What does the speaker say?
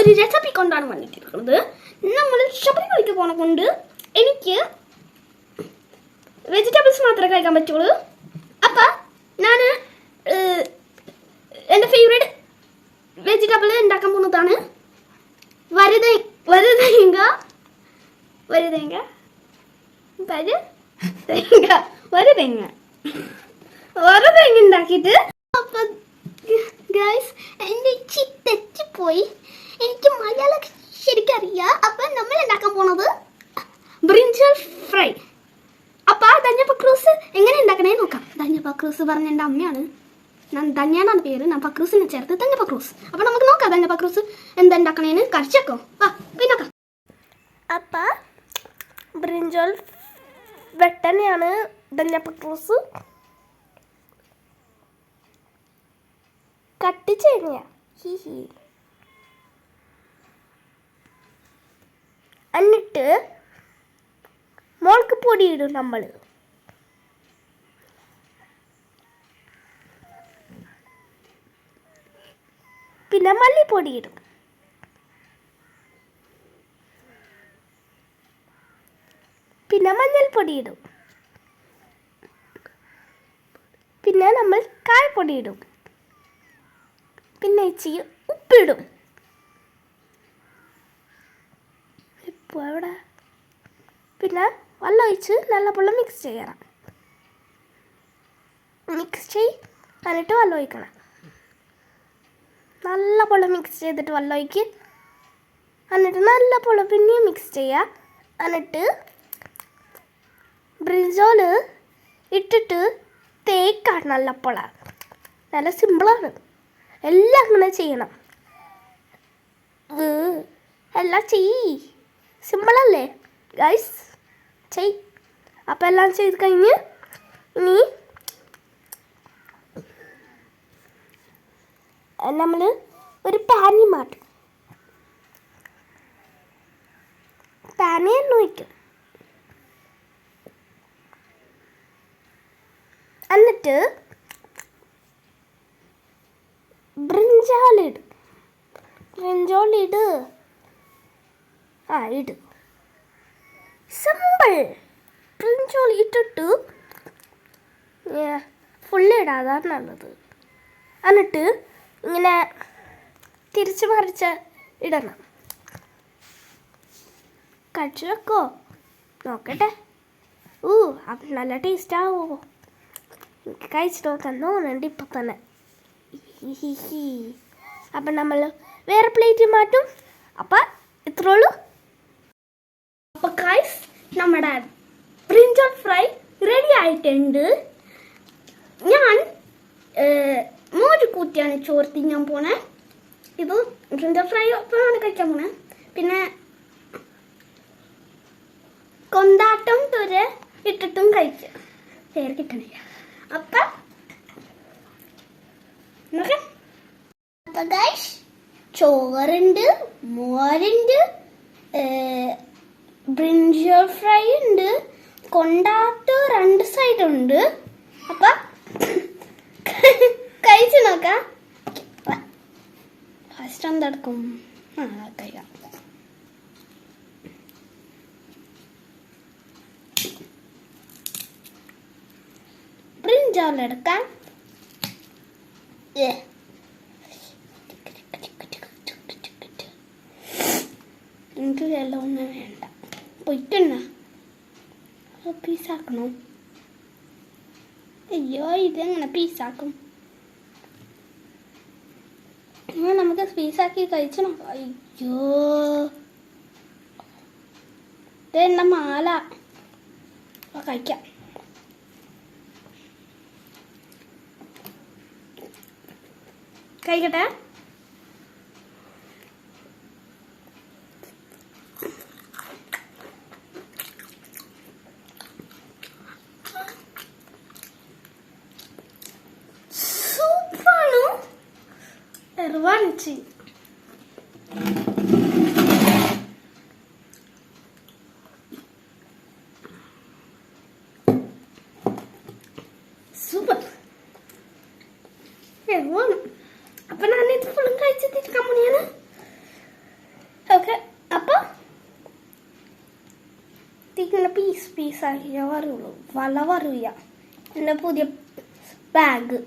ഒരു റെസിപ്പി കൊണ്ടാണ് വന്നിട്ടിരിക്കുന്നത്. നമ്മൾ ശബരിമലയ്ക്ക് പോണ കൊണ്ട് എനിക്ക് വെജിറ്റബിൾസ് മാത്രമേ കഴിക്കാൻ പറ്റുള്ളൂ. അപ്പം ഞാൻ എൻ്റെ ഫേവറേറ്റ് വെജിറ്റബിൾ ഉണ്ടാക്കാൻ പോകുന്നതാണ് വഴുതനങ്ങ ഉണ്ടാക്കിയിട്ട്. അപ്പം ഗൈസ്, എൻ്റെ തെറ്റിപ്പോയി. എനിക്ക് മലയാളം ശരിക്കും അറിയാം. അപ്പം നമ്മൾ ഉണ്ടാക്കാൻ പോണത് ബ്രിഞ്ചൽ ഫ്രൈ. അപ്പം ധന്യ പക്രൂസ് എങ്ങനെ ഉണ്ടാക്കണേ നോക്കാം. ധന്യ പക്രൂസ് പറഞ്ഞ എൻ്റെ അമ്മയാണ്. ധന്യാന്നാണ് പേര്. ഞാൻ പക്രൂസിനെ ചേർത്ത് ധന്യ പക്രൂസ്. അപ്പം നമുക്ക് നോക്കാം ധന്യ പക്രൂസ് എന്താ ഉണ്ടാക്കണേന്ന് കഴിച്ചേക്കോ. വാ പോയി നോക്കാം. അപ്പം ബ്രിഞ്ചൽ വെട്ടനെയാണ് ധന്യ പക്രൂസ് കട്ട് ചെയ്യുക. എന്നിട്ട് മുളക് പൊടി ഇടും നമ്മൾ. പിന്നെ മല്ലിപ്പൊടി ഇടും. പിന്നെ മഞ്ഞൾപ്പൊടി ഇടും. പിന്നെ നമ്മൾ കായപ്പൊടി ഇടും. പിന്നെ ഇച്ചിരി ഉപ്പിടും. ഇപ്പോൾ അവിടെ പിന്നെ വെള്ളം ഒഴിച്ച് നല്ലപോലെ മിക്സ് ചെയ്യണം. എന്നിട്ട് വെള്ളം ഒഴിക്കണം. നല്ലപോലെ മിക്സ് ചെയ്തിട്ട് വെള്ളം ഒഴിക്ക്. എന്നിട്ട് നല്ലപോലെ പിന്നെയും മിക്സ് ചെയ്യുക. എന്നിട്ട് ബ്രിഞ്ചോൾ ഇട്ടിട്ട് തേക്കാണ് നല്ലപോലെ. നല്ല സിമ്പിളാണ്. എല്ലാം അങ്ങനെ ചെയ്യണം. എല്ലാം സിമ്പിളല്ലേ ഗൈസ്? അപ്പം എല്ലാം ചെയ്ത് കഴിഞ്ഞ് ഇനി നമ്മൾ ഒരു പാനി മാറ്റും. പാനി എണ്ണ ഒഴിക്കും. എന്നിട്ട് ബ്രിഞ്ചാളിട്. ഇട്. സിമ്പിൾ. ബ്രിഞ്ചോൾ ഇട്ടിട്ട് ഫുള്ള് ഇടാതാണ് നല്ലത്. എന്നിട്ട് ഇങ്ങനെ തിരിച്ച് മറിച്ച് ഇടണം. കഴിച്ചു വെക്കോ നോക്കട്ടെ. അത് നല്ല ടേസ്റ്റ് ആവുമോ? എനിക്ക് കഴിച്ച് നോക്കാൻ തോന്നുന്നുണ്ട് ഇപ്പം തന്നെ. അപ്പം നമ്മൾ വേറെ പ്ലേറ്റ് മാറ്റും. അപ്പം ഇത്രേ ഉള്ളൂ. അപ്പം ഗൈസ്, നമ്മുടെ ബ്രിഞ്ചൽ ഫ്രൈ റെഡി ആയിട്ടുണ്ട്. ഞാൻ മോര് കൂട്ടിയാണ് ചോറ് തിന്നാൻ പോണേ. ഇത് ബ്രിഞ്ചൽ ഫ്രൈ ഒപ്പമാണ് കഴിക്കാൻ പോണേ. പിന്നെ കൊണ്ടാട്ടം തുര ഇട്ടിട്ടും കഴിക്കുക. പേര് കിട്ടണില്ല. അപ്പം ഗൈസ്, ചോറുണ്ട്, മോരുണ്ട്, ബ്രിഞ്ചൽ ഫ്രൈ ഉണ്ട്, കൊണ്ടാട്ട് 2 സൈഡുണ്ട്. അപ്പം കഴിച്ചു നോക്കാം. ഫസ്റ്റ് എന്തെടുക്കും? കഴിക്കാം. ബ്രിഞ്ചാളെടുക്കാം. എനിക്ക് വെള്ളം ഒന്നും വേണ്ട. പൊയ്ക്കണ്ണ പീസാക്കണോ? അയ്യോ, ഇതെങ്ങനെ പീസാക്കും? നമുക്ക് പീസാക്കി കഴിച്ചു നോക്കാം. അയ്യോ, ഇതെന്ന മാല. കഴിക്കാം. കഴിക്കട്ടെ. സൂപ്പറാണ്. എറുവാണിച്ച് സൂപ്പർ. എറുവാണ്. അപ്പം ഞാനിത് ഫുള്ളും കഴിച്ചിട്ട് കമ്പനിയാണ്. ഇങ്ങനെ പീസാക്കിയാൽ വരുള്ളൂ, വള വറിയ. എൻ്റെ പുതിയ ബാഗ്